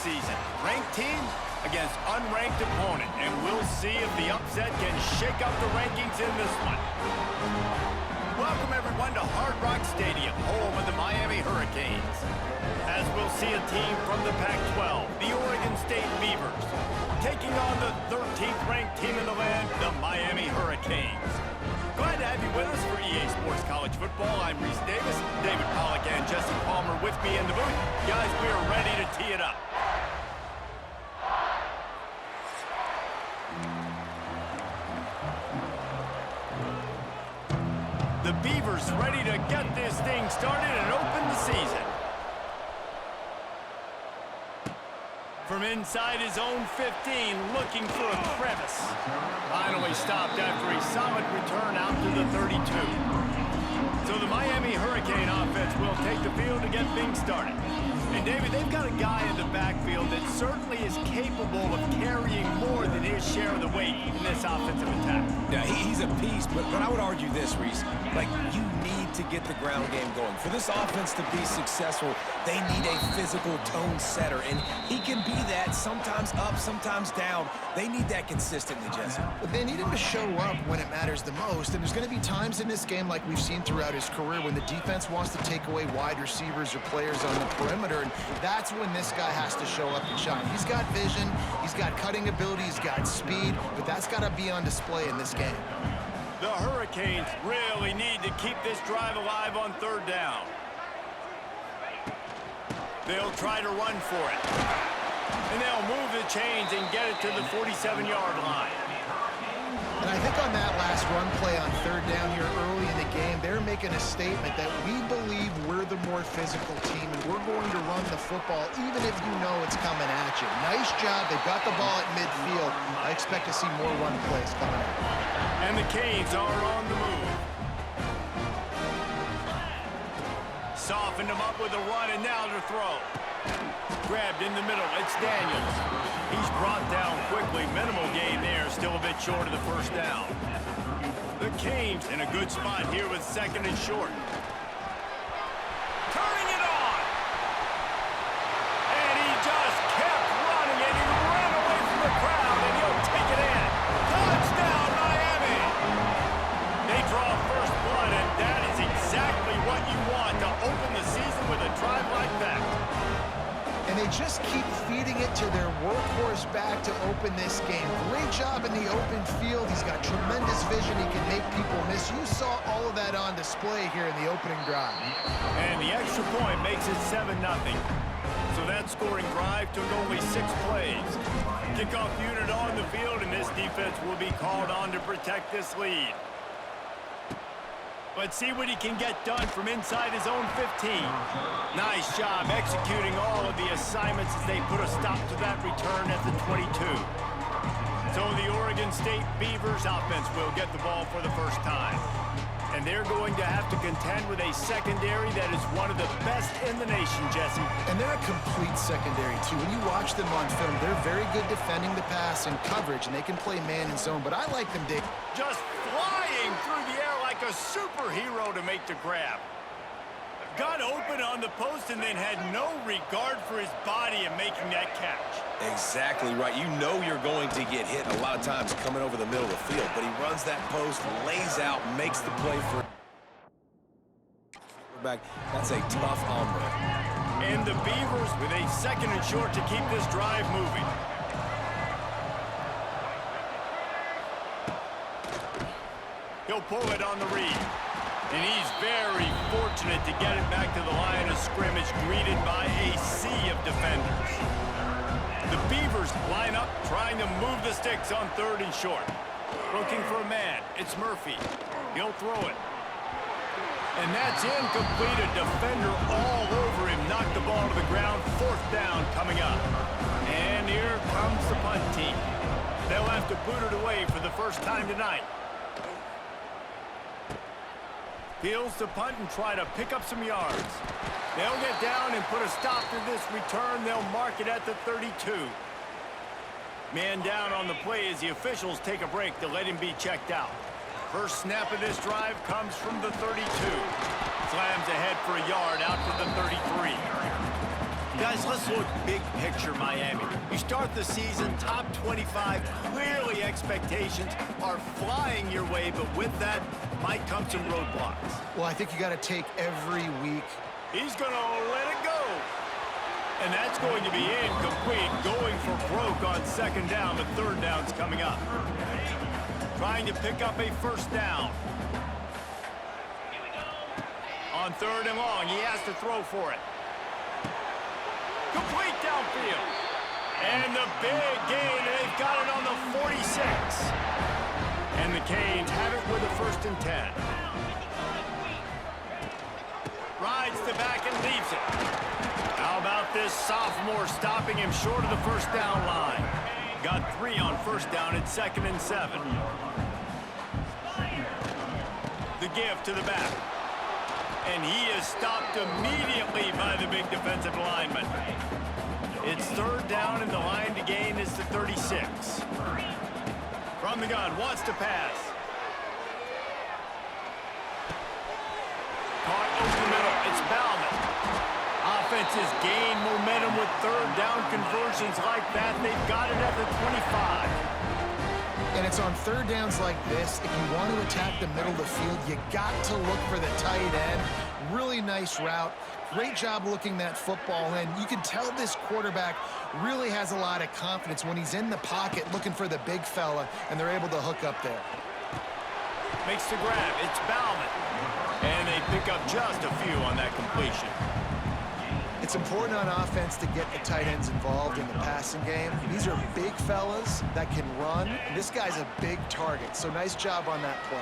season. Ranked team against unranked opponent, and we'll see if the upset can shake up the rankings in this one. Welcome everyone to Hard Rock Stadium, home of the Miami Hurricanes. As we'll see a team from the Pac-12, the Oregon State Beavers, taking on the 13th ranked team in the land, the Miami Hurricanes. Glad to have you with us for EA Sports College Football. I'm Reese Davis, David Pollack and Jesse Palmer with me in the booth. Guys, we are ready to tee it up. The Beavers ready to get this thing started and open the season. From inside his own 15, looking for a crevice. Finally stopped after a solid return out to the 32. So the Miami Hurricane offense will take the field to get things started. And David, they've got a guy in the backfield that certainly is capable of carrying more than his share of the weight in this offensive attack. Yeah, he's a beast, but I would argue this, Reese. Like, you need to get the ground game going. For this offense to be successful, they need a physical tone setter, and he can be that, sometimes up, sometimes down. They need that consistently, Jesse. But they need him to show up when it matters the most, and there's going to be times in this game like we've seen throughout his career when the defense wants to take away wide receivers or players on the perimeter, and that's when this guy has to show up and shine. He's got vision, he's got cutting ability, he's got speed, but that's got to be on display in this game. The Hurricanes really need to keep this drive alive on third down. They'll try to run for it. And they'll move the chains and get it to the 47-yard line. And I think on that last run play on third down here early in the game, they're making a statement that we believe we're the more physical team and we're going to run the football even if you know it's coming at you. Nice job. They've got the ball at midfield. I expect to see more run plays coming out. And the Canes are on the move. Softened him up with a run and now to throw. Grabbed in the middle, it's Daniels. He's brought down quickly, minimal gain there, still a bit short of the first down. The Canes in a good spot here with second and short. Turning it on! And he just kept running and he ran away from the crowd and he'll take it in. Touchdown, Miami! They draw first blood and that is exactly what you want to open the season with a drive like that. And they just keep feeding it to their workhorse back to open this game. Great job in the open field. He's got tremendous vision. He can make people miss. You saw all of that on display here in the opening drive. And the extra point makes it 7-0. So that scoring drive took only 6 plays. Kickoff unit on the field, and this defense will be called on to protect this lead. Let's see what he can get done from inside his own 15. Nice job executing all of the assignments as they put a stop to that return at the 22. So the Oregon State Beavers offense will get the ball for the first time. And they're going to have to contend with a secondary that is one of the best in the nation, Jesse. And they're a complete secondary, too. When you watch them on film, they're very good defending the pass and coverage, and they can play man and zone. But I like them, Dick. Just flying through the air like a superhero to make the grab. Got open on the post and then had no regard for his body in making that catch. Exactly right. You know you're going to get hit a lot of times coming over the middle of the field, but he runs that post, lays out, makes the play for back. That's a tough hombre. And the Beavers with a second and short to keep this drive moving. He'll pull it on the read. And he's very fortunate to get it back to the line of scrimmage, greeted by a sea of defenders. The Beavers line up, trying to move the sticks on third and short. Looking for a man. It's Murphy. He'll throw it. And that's incomplete. A defender all over him. Knocked the ball to the ground. Fourth down coming up. And here comes the punt team. They'll have to boot it away for the first time tonight. Fields to punt and try to pick up some yards. They'll get down and put a stop to this return. They'll mark it at the 32. Man down on the play as the officials take a break to let him be checked out. First snap of this drive comes from the 32. Slams ahead for a yard out to the 33. Guys, let's look big picture Miami. You start the season top 25. Clearly expectations are flying your way, but with that might come some roadblocks. Well, I think you got to take every week. He's going to let it go. And that's going to be incomplete, going for broke on second down. The third down's coming up. Trying to pick up a first down. On third and long, he has to throw for it. Complete downfield. And the big gain, they've got it on the 46. And the Canes have it with a 1st and 10. Rides the back and leaves it. How about this sophomore stopping him short of the first down line? Got 3 on first down at 2nd and 7. The give to the back. And he is stopped immediately by the big defensive lineman. It's 3rd down, and the line to gain is the 36. From the gun, wants to pass. Caught over the middle. It's Bauman. Offenses gain momentum with 3rd down conversions like that. They've got it at the 25. And it's on 3rd downs like this, if you want to attack the middle of the field, you got to look for the tight end. Really nice route. Great job looking that football in. You can tell this quarterback really has a lot of confidence when he's in the pocket looking for the big fella, and they're able to hook up there. Makes the grab. It's Bauman. And they pick up just a few on that completion. It's important on offense to get the tight ends involved in the passing game. These are big fellas that can run. This guy's a big target, so nice job on that play.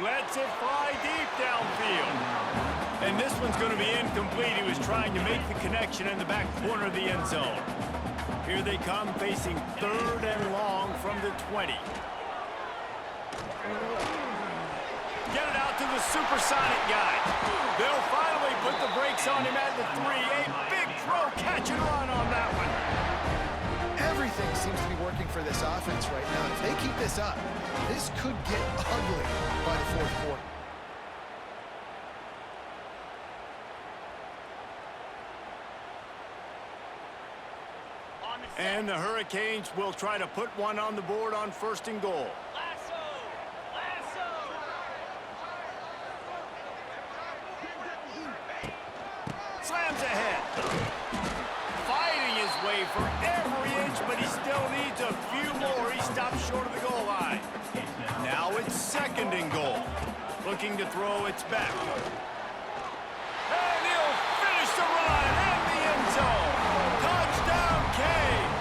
Lets it fly deep downfield. And this one's going to be incomplete. He was trying to make the connection in the back corner of the end zone. Here they come, facing 3rd and long from the 20. Get it out to the supersonic guy. They'll finally put the brakes on him at the 3. A big throw, catch and run on that one. Everything seems to be working for this offense right now. If they keep this up, this could get ugly by the 4th quarter. And the Hurricanes will try to put one on the board on 1st and goal. Slams ahead. Fighting his way for every inch, but he still needs a few more. He stops short of the goal line. Now it's 2nd and goal. Looking to throw, it's back. And he'll finish the run in the end zone. Touchdown, Canes.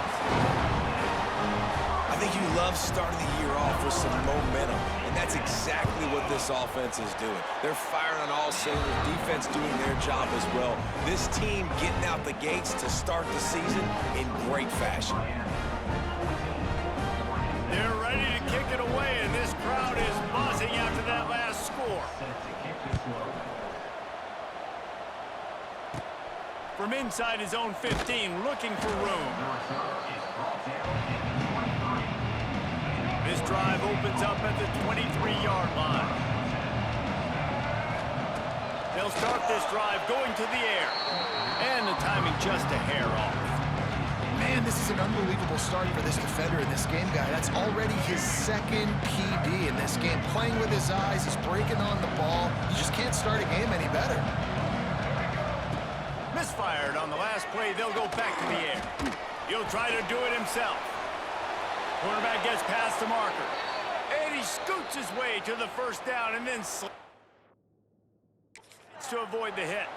I think you love starting the year off with some momentum, and that's exactly what this offense is doing. They're firing on all cylinders, defense doing their job as well. This team getting out the gates to start the season in great fashion. They're ready to kick it away, and this crowd is buzzing after that last score. From inside his own 15, looking for room. This drive opens up at the 23-yard line. They'll start this drive going to the air. And the timing just a hair off. Man, this is an unbelievable start for this defender in this game, guy. That's already his 2nd PB in this game. Playing with his eyes, he's breaking on the ball. You just can't start a game any better. Misfired on the last play. They'll go back to the air. He'll try to do it himself. Quarterback gets past the marker. And he scoots his way to the first down and then to avoid the hit.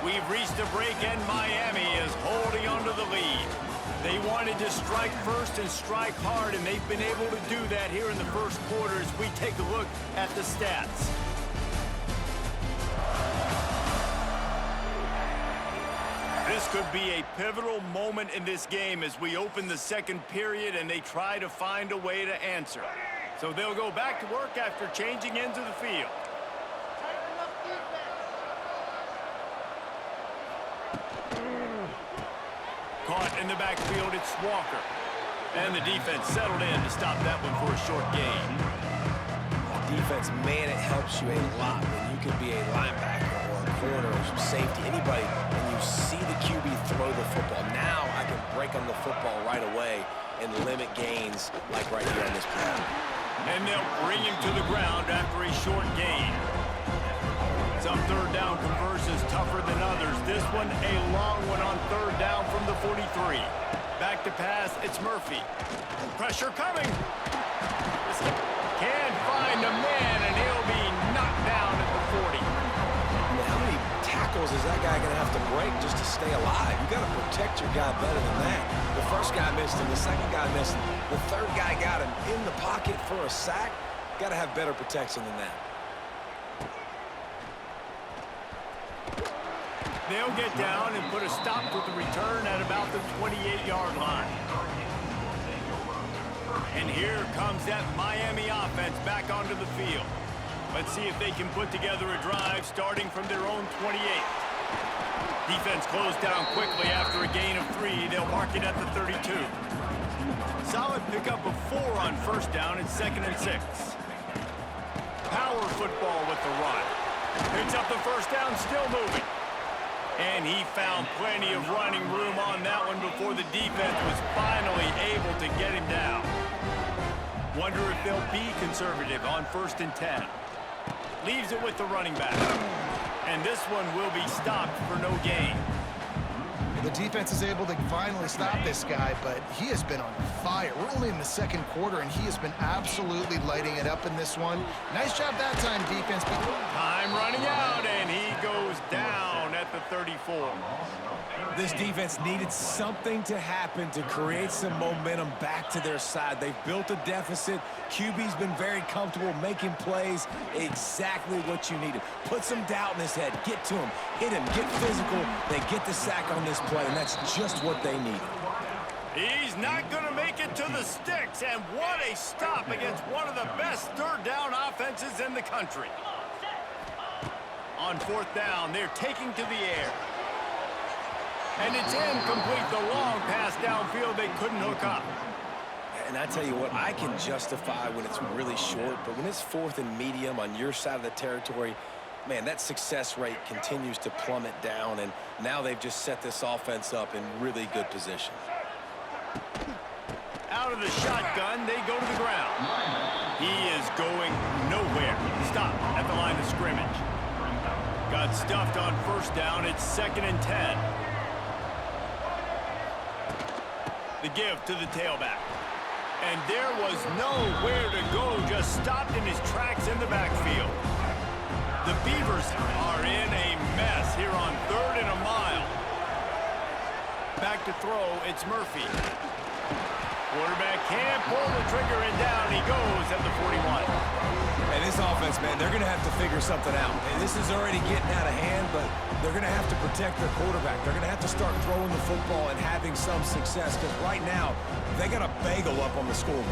We've reached a break, and Miami is holding on to the lead. They wanted to strike first and strike hard, and they've been able to do that here in the first quarter as we take a look at the stats. This could be a pivotal moment in this game as we open the 2nd period and they try to find a way to answer. So they'll go back to work after changing into the field. Caught in the backfield, it's Walker. And the defense settled in to stop that one for a short gain. defense, man, it helps you a lot when you can be a linebacker or a corner or some safety, anybody, and you see the QB throw the football. Now I can break on the football right away and limit gains like right here on this play. And they'll bring him to the ground after a short gain. Some third down conversions tougher than others. This one a long one on third down from the 43. Back to pass, it's Murphy. Pressure coming. Can't find a man, and he'll be knocked down at the 40. I mean, how many tackles is that guy going to have to break just to stay alive? You got to protect your guy better than that. The first guy missed him. The second guy missed him. The third guy got him in the pocket for a sack. Got to have better protection than that. They'll get down and put a stop to the return at about the 28-yard line. And here comes that Miami offense back onto the field. Let's see if they can put together a drive starting from their own 28. Defense closed down quickly after a gain of 3. They'll mark it at the 32. Solid pickup of 4 on first down and 2nd and 6. Power football with the run. Picks up the first down, still moving. And he found plenty of running room on that one before the defense was finally able to get him down. Wonder if they'll be conservative on 1st and 10. Leaves it with the running back. And this one will be stopped for no gain. The defense is able to finally stop this guy, but he has been on fire. We're only in the second quarter, and he has been absolutely lighting it up in this one. Nice job that time, defense. Time running out, and he goes down at the 34. This defense needed something to happen to create some momentum back to their side. They've built a deficit. QB's been very comfortable making plays. Exactly what you needed. Put some doubt in his head. Get to him. Hit him. Get physical. They get the sack on this play, and that's just what they needed. He's not going to make it to the sticks, and what a stop against one of the best third down offenses in the country. On 4th down, they're taking to the air. And it's incomplete. The long pass downfield they couldn't hook up. And I tell you what, I can justify when it's really short, but when it's 4th and medium on your side of the territory, man, that success rate continues to plummet down, and now they've just set this offense up in really good position. Out of the shotgun, they go to the ground. He is going nowhere. Stop at the line of scrimmage. Got stuffed on 1st down. It's 2nd and 10. The give to the tailback. And there was nowhere to go, just stopped in his tracks in the backfield. The Beavers are in a mess here on 3rd and a mile. Back to throw, it's Murphy. Quarterback can't pull the trigger, and down he goes at the 41. And this offense, man, they're going to have to figure something out. And this is already getting out of hand, but they're going to have to protect their quarterback. They're going to have to start throwing the football and having some success, because right now, they got a bagel up on the scoreboard.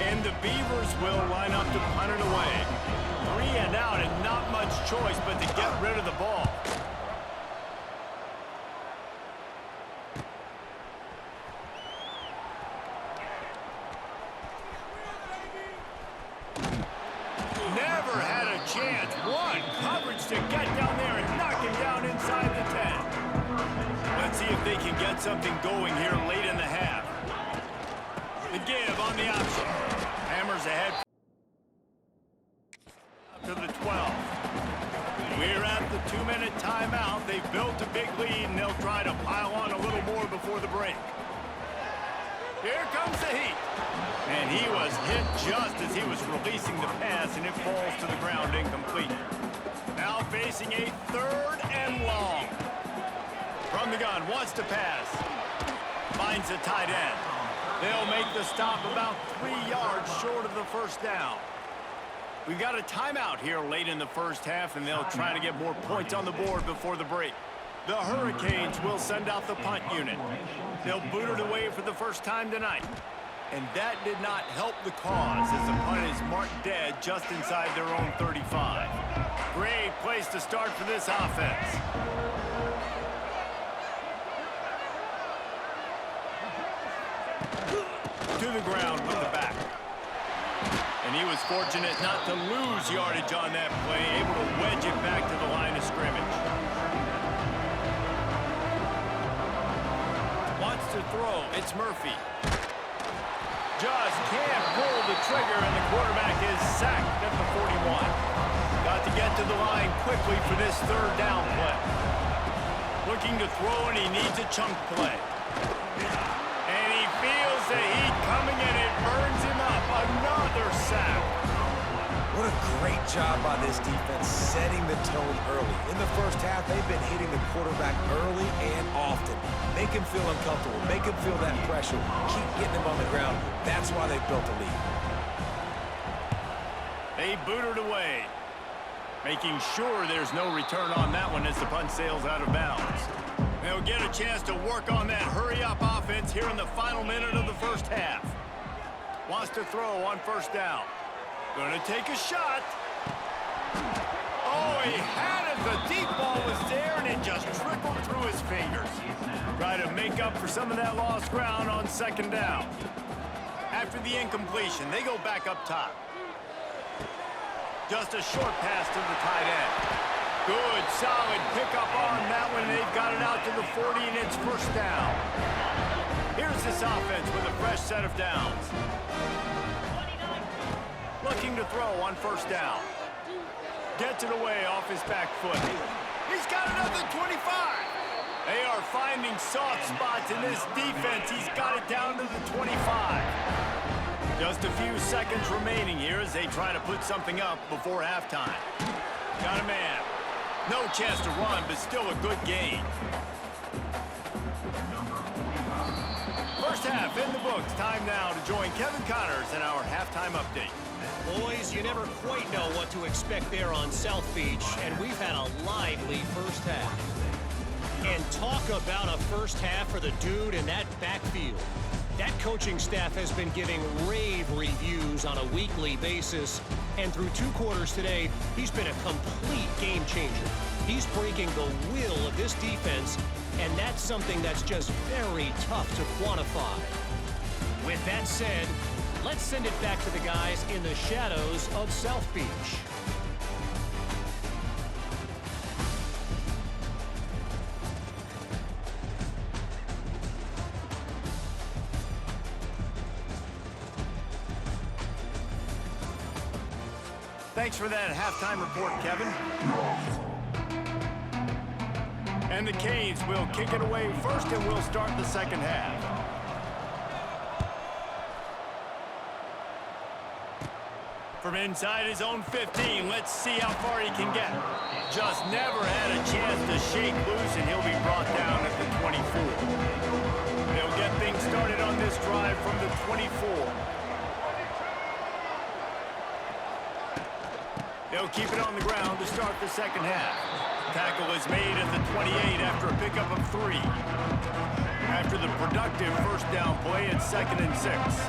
And the Beavers will line up to punt it away. 3 and out, and not much choice but to get rid of the ball. Never had a chance. One coverage to get down there and knock him down inside the 10. Let's see if they can get something going here late in the half. The give on the option. Hammers ahead to the 12. We're at the 2-minute timeout. They've built a big lead, and they'll try to pile on a little more before the break. Here comes the heat. And he was hit just as he was releasing the pass, and it falls to the ground incomplete. Now facing a 3rd and long. From the gun, wants to pass. Finds a tight end. They'll make the stop about 3 yards short of the 1st down. We've got a timeout here late in the 1st half, and they'll try to get more points on the board before the break. The Hurricanes will send out the punt unit. They'll boot it away for the first time tonight. And that did not help the cause as the punt is marked dead just inside their own 35. Great place to start for this offense. To the ground with the back. And he was fortunate not to lose yardage on that play, able to wedge it back to the line of scrimmage. Wants to throw. It's Murphy. Just can't pull the trigger, and the quarterback is sacked at the 41. Got to get to the line quickly for this third down play. Looking to throw, and he needs a chunk play. And he feels the heat coming, and it burns him up. Another sack. What a great job by this defense setting the tone early. In the first half, they've been hitting the quarterback early and often. Make him feel uncomfortable. Make him feel that pressure. Keep getting him on the ground. That's why they built a lead. They booted away, making sure there's no return on that one as the punt sails out of bounds. They'll get a chance to work on that hurry-up offense here in the final minute of the first half. Wants to throw on first down. Gonna take a shot. Oh, he had it. The deep ball was there, and it just trickled through his fingers. Try to make up for some of that lost ground on second down. After the incompletion, they go back up top. Just a short pass to the tight end. Good, solid pickup on that one. They've got it out to the 40, and it's first down. Here's this offense with a fresh set of downs. Looking to throw on first down. Gets it away off his back foot. He's got another 25. They are finding soft spots in this defense. He's got it down to the 25. Just a few seconds remaining here as they try to put something up before halftime. Got a man. No chance to run, but still a good gain. First half in the books. Time now to join Kevin Connors in our halftime update. Boys, you never quite know what to expect there on South Beach, and we've had a lively first half. And talk about a first half for the dude in that backfield. That coaching staff has been giving rave reviews on a weekly basis, and through 2 quarters today, he's been a complete game changer. He's breaking the will of this defense, and that's something that's just very tough to quantify. With that said, let's send it back to the guys in the shadows of South Beach. Thanks for that halftime report, Kevin. And the Canes will kick it away first, and we'll start the second half. From inside his own 15, let's see how far he can get. Just never had a chance to shake loose, and he'll be brought down at the 24. They'll get things started on this drive from the 24. They'll keep it on the ground to start the second half. Tackle is made at the 28 after a pickup of 3. After the productive first down play, it's 2nd and 6.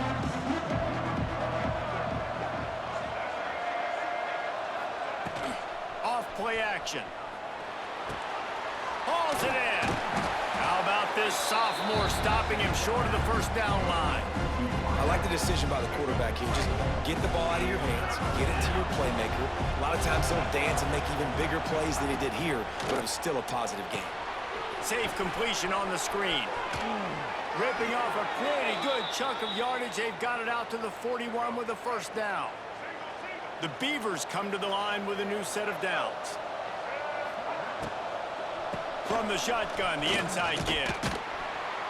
Play action. Hauls it in. How about this sophomore stopping him short of the first down line? I like the decision by the quarterback here. Just get the ball out of your hands, get it to your playmaker. A lot of times he'll dance and make even bigger plays than he did here, but it was still a positive game. Safe completion on the screen. Ripping off a pretty good chunk of yardage. They've got it out to the 41 with the first down. The Beavers come to the line with a new set of downs. From the shotgun, the inside give.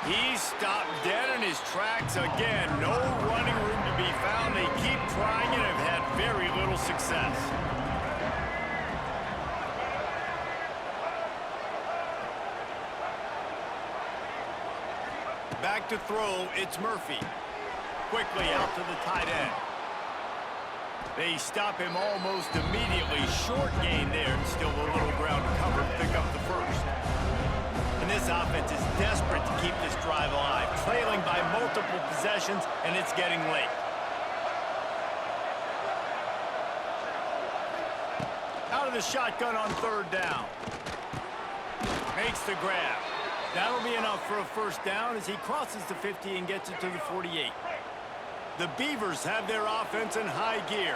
He stopped dead in his tracks again. No running room to be found. They keep trying and have had very little success. Back to throw, it's Murphy. Quickly out to the tight end. They stop him almost immediately. Short gain there, and still a little ground to cover to pick up the first. And this offense is desperate to keep this drive alive, trailing by multiple possessions, and it's getting late. Out of the shotgun on third down. Makes the grab. That'll be enough for a first down as he crosses the 50 and gets it to the 48. The Beavers have their offense in high gear.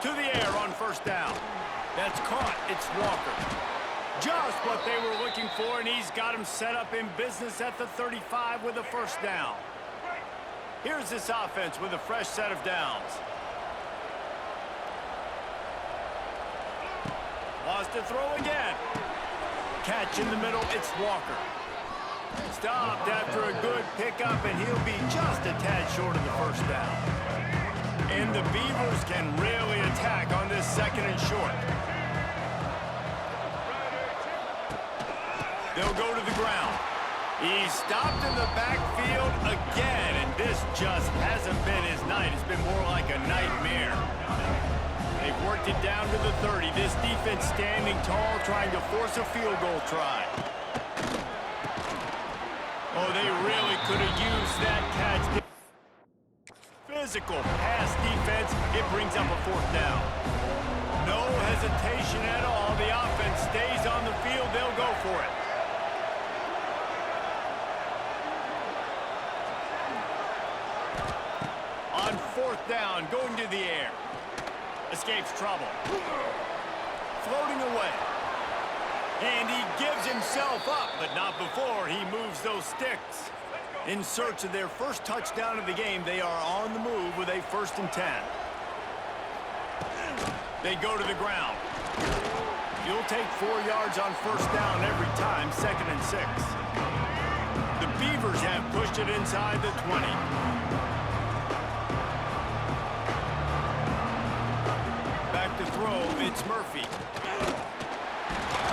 To the air on first down. That's caught. It's Walker. Just what they were looking for, and he's got him set up in business at the 35 with a first down. Here's this offense with a fresh set of downs. Wants to throw again. Catch in the middle, it's Walker. Stopped after a good pickup, and he'll be just a tad short of the first down. And the Beavers can really attack on this second and short. They'll go to the ground. He's stopped in the backfield again, and this just hasn't been his night. It's been more like a nightmare. They've worked it down to the 30. This defense standing tall, trying to force a field goal try. Oh, they really could have used that catch. Physical pass defense. It brings up a fourth down. No hesitation at all. The offense stays on the field. They'll go for it. On fourth down, going to the air. Escapes trouble. Floating away. And he gives himself up, but not before he moves those sticks. In search of their first touchdown of the game, they are on the move with a 1st and 10. They go to the ground. You'll take 4 yards on first down every time, 2nd and 6. The Beavers have pushed it inside the 20. Back to throw, it's Murphy.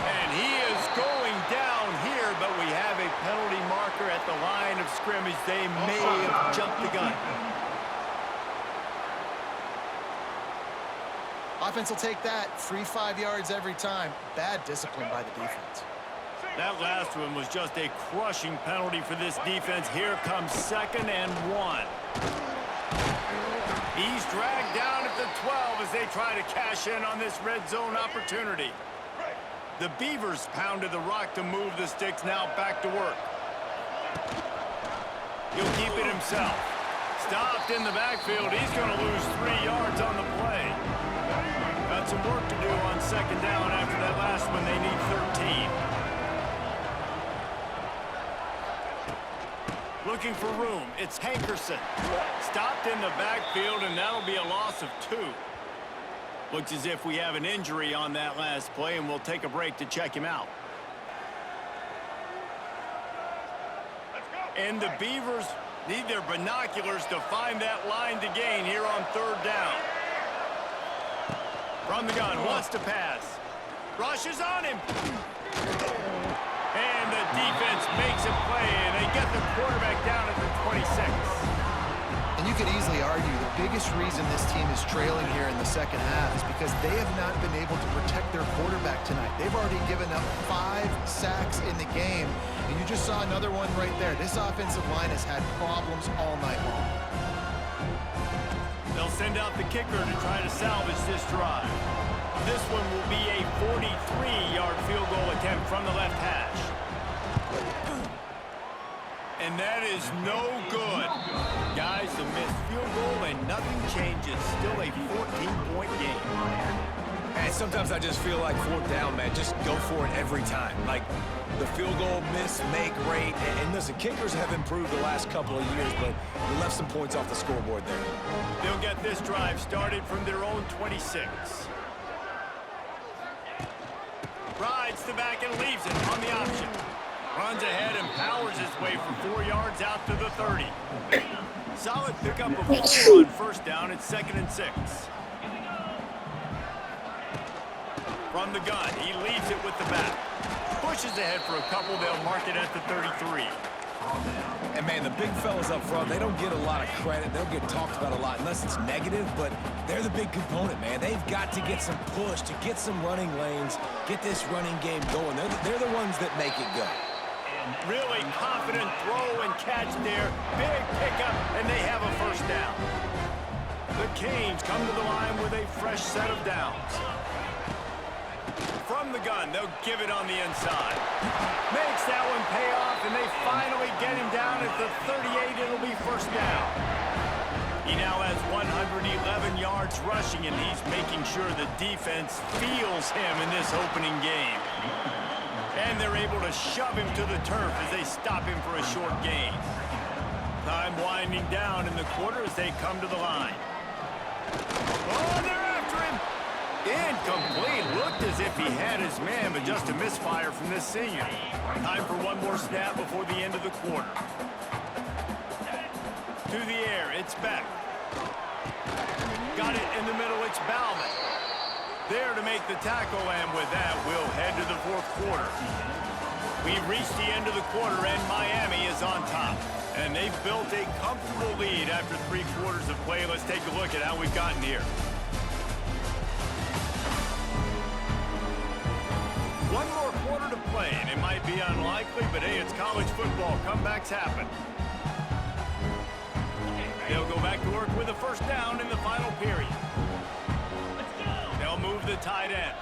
And he is going down here, but we have a penalty marker at the line of scrimmage. They may have jumped the gun. Offense will take that. Free 5 yards every time. Bad discipline by the defense. That last one was just a crushing penalty for this defense. Here comes 2nd and 1. He's dragged down at the 12 as they try to cash in on this red zone opportunity. The Beavers pounded the rock to move the sticks. Now back to work. He'll keep it himself. Stopped in the backfield. He's going to lose 3 yards on the play. Got some work to do on 2nd down after that last one. They need 13. Looking for room. It's Hankerson. Stopped in the backfield, and that'll be a loss of 2. Looks as if we have an injury on that last play, and we'll take a break to check him out. And the Beavers need their binoculars to find that line to gain here on 3rd down. From the gun, wants to pass. Rushes on him. And the defense makes a play, and they get the quarterback down at the 26. And you could easily argue the biggest reason this team is trailing here in the second half is because they have not been able to protect their quarterback tonight. They've already given up 5 sacks in the game, and you just saw another one right there. This offensive line has had problems all night long. They'll send out the kicker to try to salvage this drive. This one will be a 43-yard field goal attempt from the left hash. And that is no good. Guys, a missed field goal and nothing changes. Still a 14-point game. And sometimes I just feel like 4th down, man, just go for it every time. Like the field goal, miss, make, rate. And listen, kickers have improved the last couple of years, but they left some points off the scoreboard there. They'll get this drive started from their own 26. Rides the back and leaves it on the option. Runs ahead and powers his way for 4 yards out to the 30. Solid pickup of 4 on first down. It's 2nd and 6. From the gun, he leaves it with the back. Pushes ahead for a couple. They'll mark it at the 33. And, man, the big fellas up front, they don't get a lot of credit. They'll get talked about a lot unless it's negative, but they're the big component, man. They've got to get some push, to get some running lanes, get this running game going. They're the ones that make it go. Really confident throw and catch there. Big pickup, and they have a first down. The Canes come to the line with a fresh set of downs. From the gun, they'll give it on the inside. Makes that one pay off, and they finally get him down at the 38. It'll be first down. He now has 111 yards rushing, and he's making sure the defense feels him in this opening game. And they're able to shove him to the turf as they stop him for a short gain. Time winding down in the quarter as they come to the line. Oh, they're after him. Incomplete. Looked as if he had his man, but just a misfire from this senior. Time for one more snap before the end of the quarter. To the air, it's Beck. Got it in the middle, it's Bauman. There to make the tackle, and with that, we'll head to the fourth quarter. We've reached the end of the quarter, and Miami is on top. And they've built a comfortable lead after 3 quarters of play. Let's take a look at how we've gotten here. One more quarter to play, and it might be unlikely, but hey, it's college football. Comebacks happen. They'll go back to work with a first down in the final period. They'll move the tight end.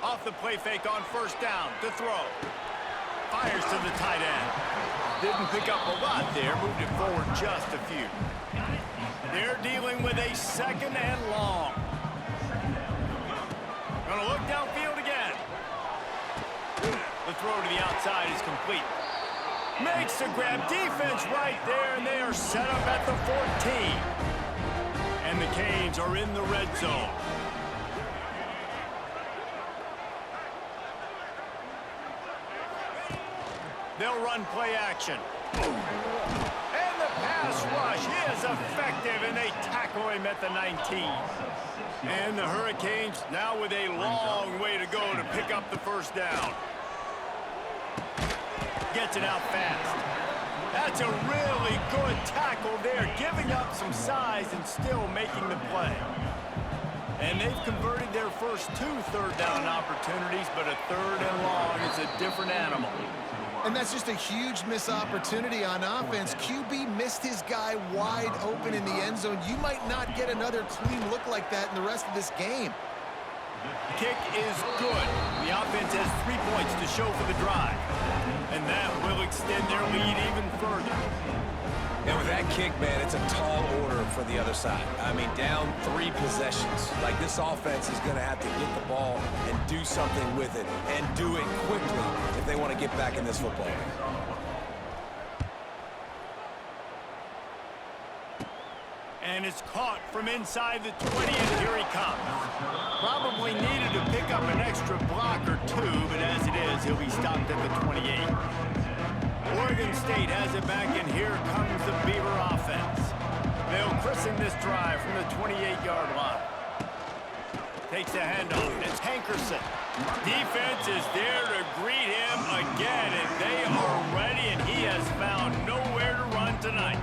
Off the play fake on first down to throw. Fires to the tight end. Didn't pick up a lot there. Moved it forward just a few. They're dealing with a second and long. Gonna look downfield again. The throw to the outside is complete. Makes the grab. Defense right there, and they are set up at the 14. And the Canes are in the red zone. They'll run play action. And the pass rush is effective, and they tackle him at the 19. And the Hurricanes now with a long way to go to pick up the first down. Gets it out fast. That's a really good tackle there, giving up some size and still making the play. And they've converted their first 2 third down opportunities, but a third and long is a different animal. And that's just a huge missed opportunity on offense. QB missed his guy wide open in the end zone. You might not get another clean look like that in the rest of this game. Kick is good. The offense has 3 points to show for the drive. And that will extend their lead even further. And with that kick, man, it's a tall order for the other side. I mean, down 3 possessions. Like, this offense is going to have to get the ball and do something with it, and do it quickly if they want to get back in this football game. And it's caught from inside the 20, and here he comes. Probably needed to pick up an extra block or 2, but as it is, he'll be stopped at the 28. Oregon State has it back, and here comes the Beaver offense. They'll christen this drive from the 28-yard line. Takes the handoff. It's Hankerson. Defense is there to greet him again, and they are ready, and he has found nowhere to run tonight.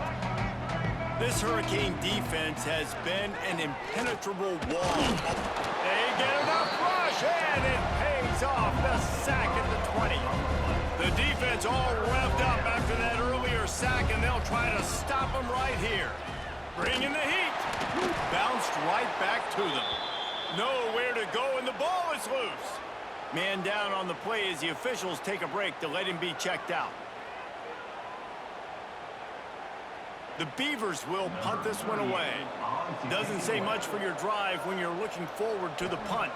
This Hurricane defense has been an impenetrable wall. They get enough rush, and it pays off. The sack at the 20. The defense all revved up after that earlier sack, and they'll try to stop them right here. Bringing the heat. Bounced right back to them. Nowhere to go, and the ball is loose. Man down on the play as the officials take a break to let him be checked out. The Beavers will punt this one away. Doesn't say much for your drive when you're looking forward to the punt.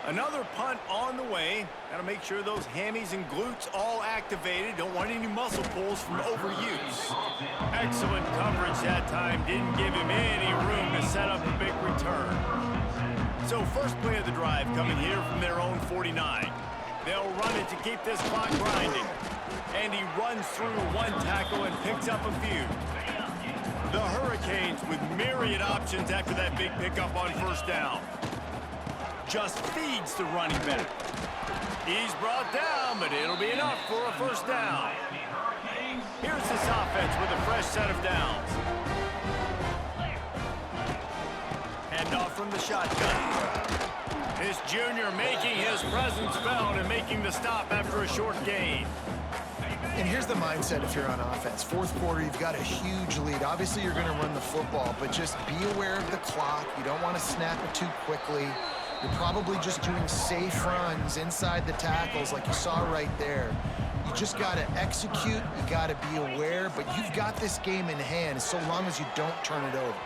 Another punt on the way. Got to make sure those hammies and glutes all activated. Don't want any muscle pulls from overuse. Excellent coverage that time. Didn't give him any room to set up a big return. So first play of the drive coming here from their own 49. They'll run it to keep this clock grinding. And he runs through 1 tackle and picks up a few. The Hurricanes with myriad options after that big pickup on first down. Just feeds the running back. He's brought down, but it'll be enough for a first down. Here's this offense with a fresh set of downs. Handoff from the shotgun. This junior making his presence felt and making the stop after a short gain. And here's the mindset if you're on offense. Fourth quarter, you've got a huge lead. Obviously, you're going to run the football, but just be aware of the clock. You don't want to snap it too quickly. You're probably just doing safe runs inside the tackles like you saw right there. You just got to execute. You got to be aware, but you've got this game in hand so long as you don't turn it over.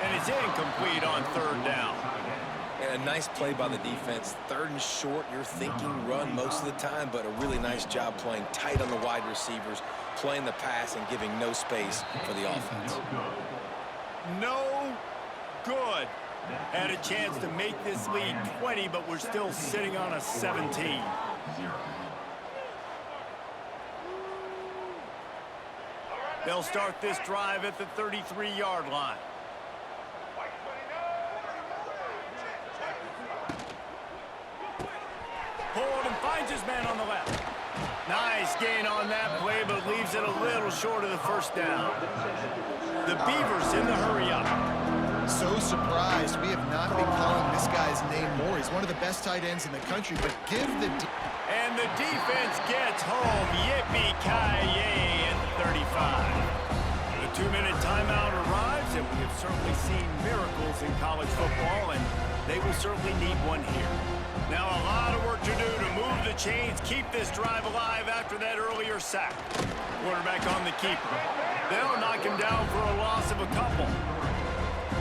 And it's incomplete on third down. And a nice play by the defense. Third and short, you're thinking run most of the time, but a really nice job playing tight on the wide receivers, playing the pass and giving no space for the offense. No good. Had a chance to make this lead 20, but we're still sitting on a 17. They'll start this drive at the 33-yard line. Pulled and finds his man on the left. Nice gain on that play, but leaves it a little short of the first down. The Beavers in the hurry up. So surprised. We have not been calling this guy's name more. He's one of the best tight ends in the country, but give the... And the defense gets home. Yippee-ki-yay at the 35. The 2-minute timeout arrives, and we have certainly seen miracles in college football, and they will certainly need one here. Now a lot of work to do to move the chains, keep this drive alive after that earlier sack. Quarterback on the keeper. They'll knock him down for a loss of a couple.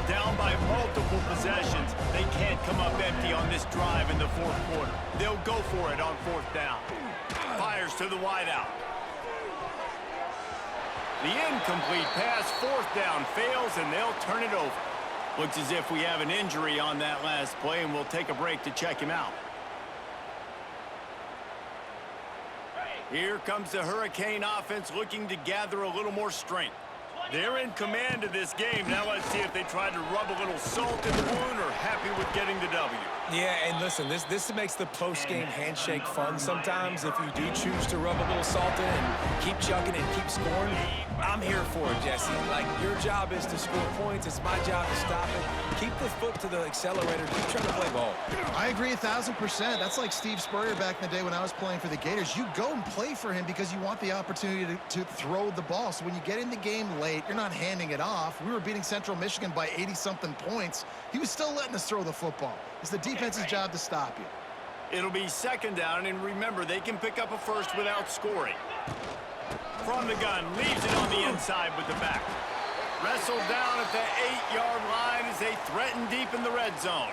Down by multiple possessions. They can't come up empty on this drive in the fourth quarter. They'll go for it on fourth down. Fires to the wideout. The incomplete pass, fourth down, fails, and they'll turn it over. Looks as if we have an injury on that last play, and we'll take a break to check him out. Here comes the Hurricane offense looking to gather a little more strength. They're in command of this game. Now let's see if they try to rub a little salt in the wound or happy with getting the W. Yeah, and listen, this makes the post-game handshake fun sometimes. If you do choose to rub a little salt in and keep chucking and keep scoring, I'm here for it, Jesse. Like, your job is to score points. It's my job to stop it. Keep the foot to the accelerator. Keep trying to play ball. I agree 1,000%. That's like Steve Spurrier back in the day when I was playing for the Gators. You go and play for him because you want the opportunity to throw the ball. So when you get in the game late, you're not handing it off. We were beating Central Michigan by 80-something points. He was still letting us throw the football. It's the defense's job to stop you. It'll be second down, and remember, they can pick up a first without scoring. From the gun, leaves it on the inside with the back. Wrestled down at the 8-yard line as they threaten deep in the red zone.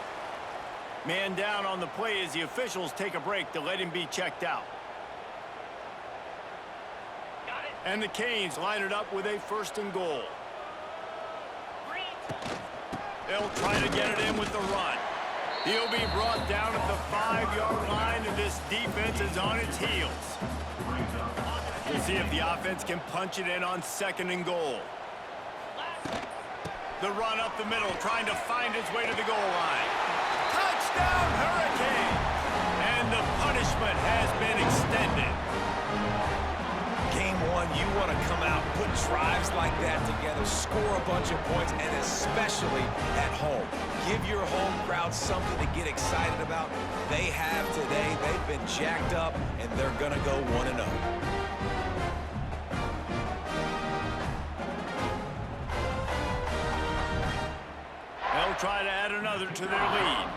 Man down on the play as the officials take a break to let him be checked out. And the Canes line it up with a first and goal. They'll try to get it in with the run. He'll be brought down at the 5-yard line, and this defense is on its heels. We'll see if the offense can punch it in on second and goal. The run up the middle, trying to find his way to the goal line. Touchdown, Hurricane! And the punishment has been extended. Game one, you want to come out, put drives like that together, score a bunch of points, and especially at home. Give your home crowd something to get excited about. They have today. They've been jacked up, and they're going to go 1-0. They'll try to add another to their lead.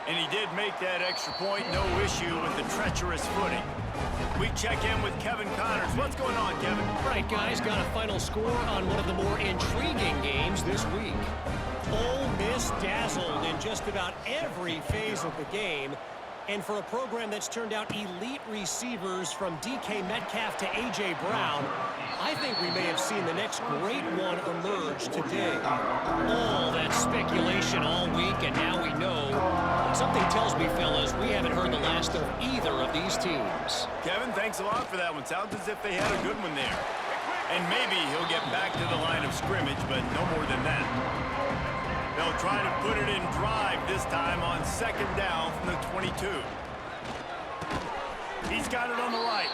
And he did make that extra point, no issue with the treacherous footing. We check in with Kevin Connors. What's going on, Kevin? Right, guys, got a final score on one of the more intriguing games this week. Ole Miss dazzled in just about every phase of the game. And for a program that's turned out elite receivers from DK Metcalf to A.J. Brown, I think we may have seen the next great one emerge today. All that speculation all week, and now we know. But something tells me, fellas, we haven't heard the last of either of these teams. Kevin, thanks a lot for that one. Sounds as if they had a good one there. And maybe he'll get back to the line of scrimmage, but no more than that. They'll try to put it in drive this time on second down from the 22. He's got it on the right.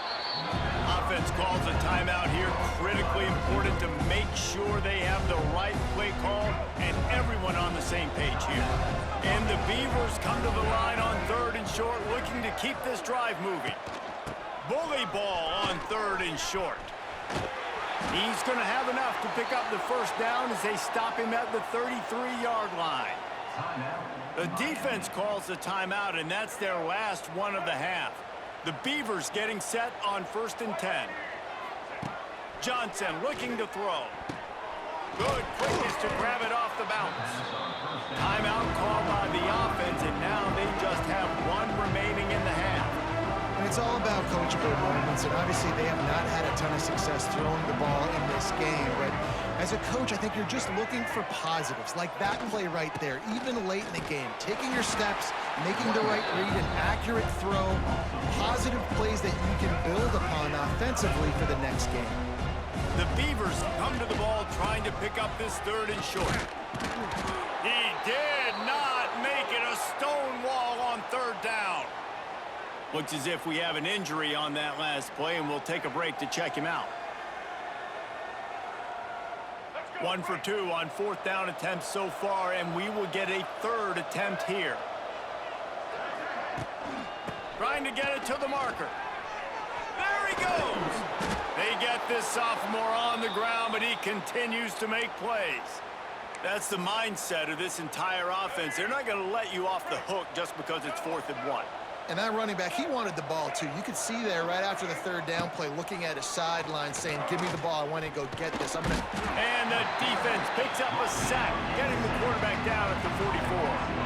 defense calls a timeout here. Critically important to make sure they have the right play call and everyone on the same page here. And the Beavers come to the line on 3rd and short, looking to keep this drive moving. Bully ball on 3rd and short. He's going to have enough to pick up the first down as they stop him at the 33-yard line. The defense calls the timeout, and that's their last one of the half. The Beavers getting set on 1st and 10. Johnson looking to throw. Good quickness to grab it off the bounce. Timeout called by the offense, and now they just have one remaining in the half. And it's all about coachable moments, and obviously they have not had a ton of success throwing the ball in this game. But as a coach, I think you're just looking for positives, like that play right there, even late in the game. Taking your steps, making the right read, an accurate throw, positive plays that you can build upon offensively for the next game. The Beavers come to the ball trying to pick up this 3rd and short. He did not make it. A stone wall on 3rd down. Looks as if we have an injury on that last play, and we'll take a break to check him out. 1 for 2 on 4th down attempts so far, and we will get a 3rd attempt here. Trying to get it to the marker. There he goes. They get this sophomore on the ground, but he continues to make plays. That's the mindset of this entire offense. They're not going to let you off the hook just because it's 4th and 1. And that running back, he wanted the ball, too. You could see there right after the 3rd down play, looking at his sideline, saying, give me the ball. I want to go get this. I'm gonna... And the defense picks up a sack, getting the quarterback down at the 44.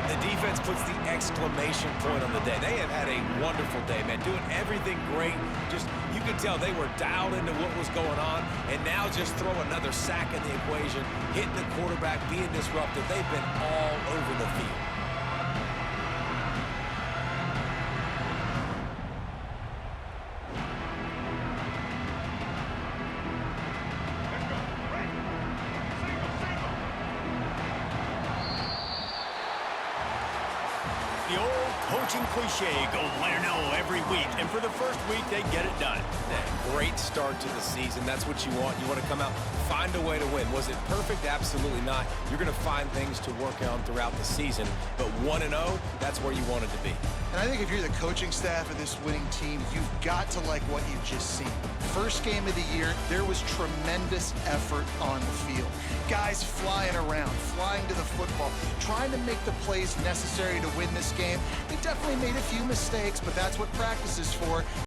The defense puts the exclamation point on the day. They have had a wonderful day, man, doing everything great. Just, you could tell they were dialed into what was going on, and now just throw another sack in the equation, hitting the quarterback, being disruptive. They've been all over the field. The old coaching cliche, go win or no every week. And for the first week, they get it done. Great start to the season. That's what you want. You want to come out, find a way to win. Was it perfect? Absolutely not. You're going to find things to work on throughout the season. But 1-0, that's where you want it to be. And I think if you're the coaching staff of this winning team, you've got to like what you've just seen. First game of the year, there was tremendous effort on the field. Guys flying around, flying to the football, trying to make the plays necessary to win this game. They definitely made a few mistakes, but that's what practice is for.